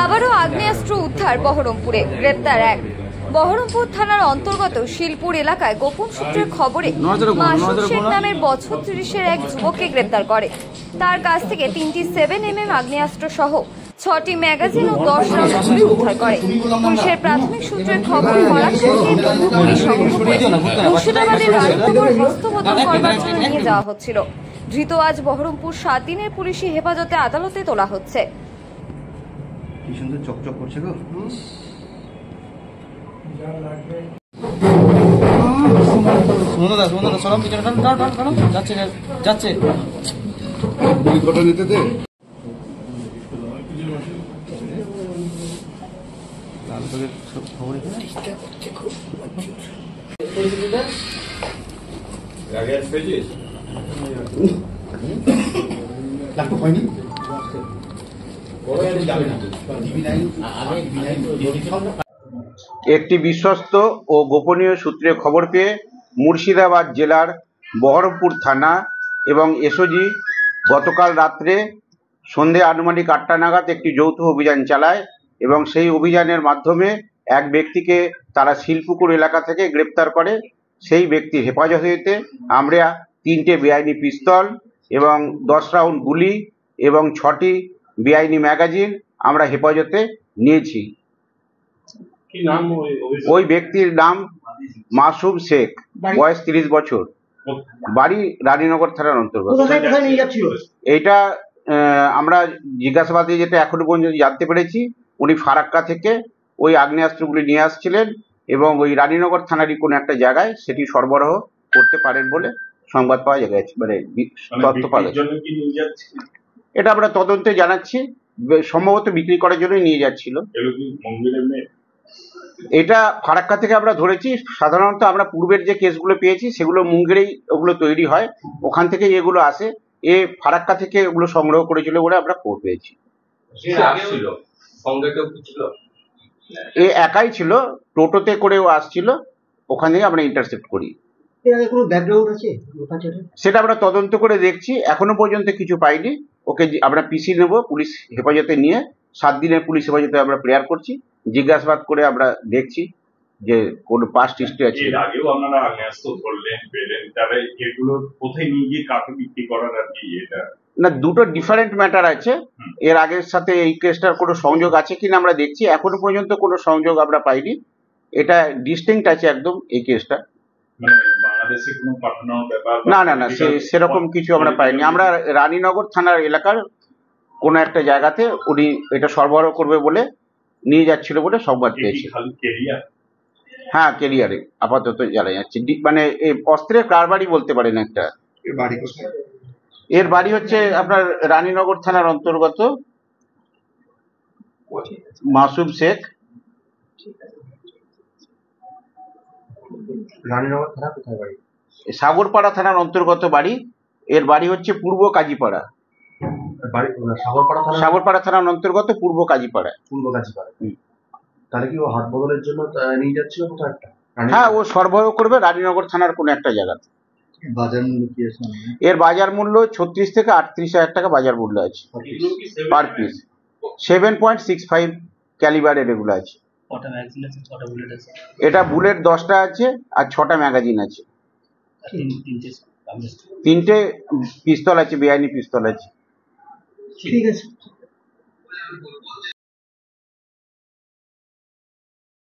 আবারও আগ্নেয়াস্ত্র উদ্ধার বহরমপুরে, গ্রেপ্তার এক। বহরমপুর থানার অন্তর্গত শিলপুর এলাকায় গোপন সূত্রের খবরে মাসুদ শেখ নামের বছর ৩০-এর এক যুবককে গ্রেপ্তার করে। তার কাছ থেকে 3টি 7mm আগ্নেয়াস্ত্র সহ 6টি ম্যাগাজিন ও 10 রাউন্ড গুলি উদ্ধার করে। পুলিশের প্রাথমিক সূত্রের খবর, ফরাক্কাকে বন্দুকগুলি সংগ্রহ করে মুর্শিদাবাদের রানীনগর হস্তবদল করবার জন্য নিয়ে যাওয়া হচ্ছিল। ধৃত আজ বহরমপুর 7 দিনের পুলিশি হেফাজতে আদালতে তোলা হচ্ছে। কি সুন্দর চকচক করছে গো। সুন্দর সরম পিছনে যাচ্ছে যাচ্ছে দুই ফটো নিতে দে। একটি বিশ্বস্ত ও গোপনীয় সূত্রে খবর পেয়ে মুর্শিদাবাদ জেলার বহরমপুর থানা এবং এসওজি গতকাল রাত্রে সন্ধে আনুমানিক 8টা নাগাদ একটি যৌথ অভিযান চালায় এবং সেই অভিযানের মাধ্যমে এক ব্যক্তিকে তারা শিলপুকুর এলাকা থেকে গ্রেপ্তার করে। সেই ব্যক্তির হেফাজতে আমরা 3টে বেআইনি পিস্তল এবং 10 রাউন্ড গুলি এবং 6টি বেআইনি ম্যাগাজিন আমরা হেফাজতে নিয়েছি। ওই ব্যক্তির নাম মাসুদ শেখ, বয়স 30 বছর, বাড়ি রানীনগর থানার অন্তর্গত। এটা আমরা জিজ্ঞাসাবাদে যেটা এখনো পর্যন্ত জানতে পেরেছি, উনি ফারাক্কা থেকে ওই আগ্নেয়াস্ত্রগুলি নিয়ে আসছিলেন এবং ওই রানীনগর থানারই কোনো একটা জায়গায় সেটি সরবরাহ করতে পারেন বলে সংবাদ পাওয়া গেছে, মানে তথ্য পাওয়া গেছে। এটা আমরা তদন্তে জানাচ্ছি, সম্ভবত বিক্রি করার জন্যই নিয়ে যাচ্ছিল। এটা ফারাক্কা থেকে আমরা ধরেছি। সাধারণত আমরা পূর্বের যে কেসগুলো পেয়েছি সেগুলো মুঙ্গেরেই ওগুলো তৈরি হয়, ওখান থেকে এগুলো আসে। এ ফারাক্কা থেকে ওগুলো সংগ্রহ করেছিল বলে আমরা খবর পেয়েছি। এ একাই ছিল, টোটোতে করেও আসছিল, ওখান থেকে আমরা ইন্টারসেপ্ট করি। সেটা আমরা তদন্ত করে দেখছি, এখনো পর্যন্ত কিছু পাইনি। ওকে আমরা পিসি নেব, পুলিশ হেফাজতে নিয়ে 7 দিনের পুলিশ হেফাজতে আমরা প্রেয়ার করছি। জিজ্ঞাসাবাদ করে আমরা দেখছি যে কোন পাস্ট হিস্ট্রি আছে। এর আগেও আপনারা আগ্নেয়াস্ত্র ধরলেন, পেলেন, তবে এগুলো কোথায় নিয়ে গিয়ে কাকে বিক্রি করার আর কি এটা না, দুটো ডিফারেন্ট ম্যাটার আছে। এর আগের সাথে এই কেসটার কোনো সংযোগ আছে কিনা আমরা দেখছি, এখনো পর্যন্ত কোনো সংযোগ আমরা পাইনি। এটা ডিস্টিংক্ট আছে একদম এই কেসটা। বাংলাদেশে কোনো পাঠানোর ব্যাপার না সেরকম কিছু আমরা পাইনি। আমরা রানীনগর থানার এলাকার কোনো একটা জায়গাতে উনি এটা সরবরাহ করবে বলে নিয়ে যাচ্ছিল বলে সংবাদ পেয়েছি। হ্যাঁ, কেরিয়ারে আপাতত জানা যাচ্ছে। মানে এই অস্ত্রের কারবারই বলতে পারেন একটা। এর বাড়ি হচ্ছে আপনার রানীনগর থানার অন্তর্গত, মাসুদ শেখ। রানীনগর থানা কোথায় বাড়ি? সাগরপাড়া থানার অন্তর্গত বাড়ি। এর বাড়ি হচ্ছে পূর্ব কাজীপাড়া। সাগরপাড়া থানার অন্তর্গত পূর্ব কাজীপাড়া। তাহলে কি ও হাত বদলের জন্য নিয়ে যাচ্ছিল কোথাও একটা? হ্যাঁ, ও সরবরাহ করবে রানীনগর থানার কোনো একটা জায়গাতে। বাজার মূল্য কি আছে? এর বাজার মূল্য 36 থেকে 38 হাজার টাকা বাজার মূল্য আছে পার পিস। 7.65 ক্যালিবারের এগুলো আছে। এটা বুলেট 10টা আছে আর 6টা ম্যাগাজিন আছে। 3টে পিস্তল আছে, বেআইনি পিস্তল আছে। ঠিক আছে।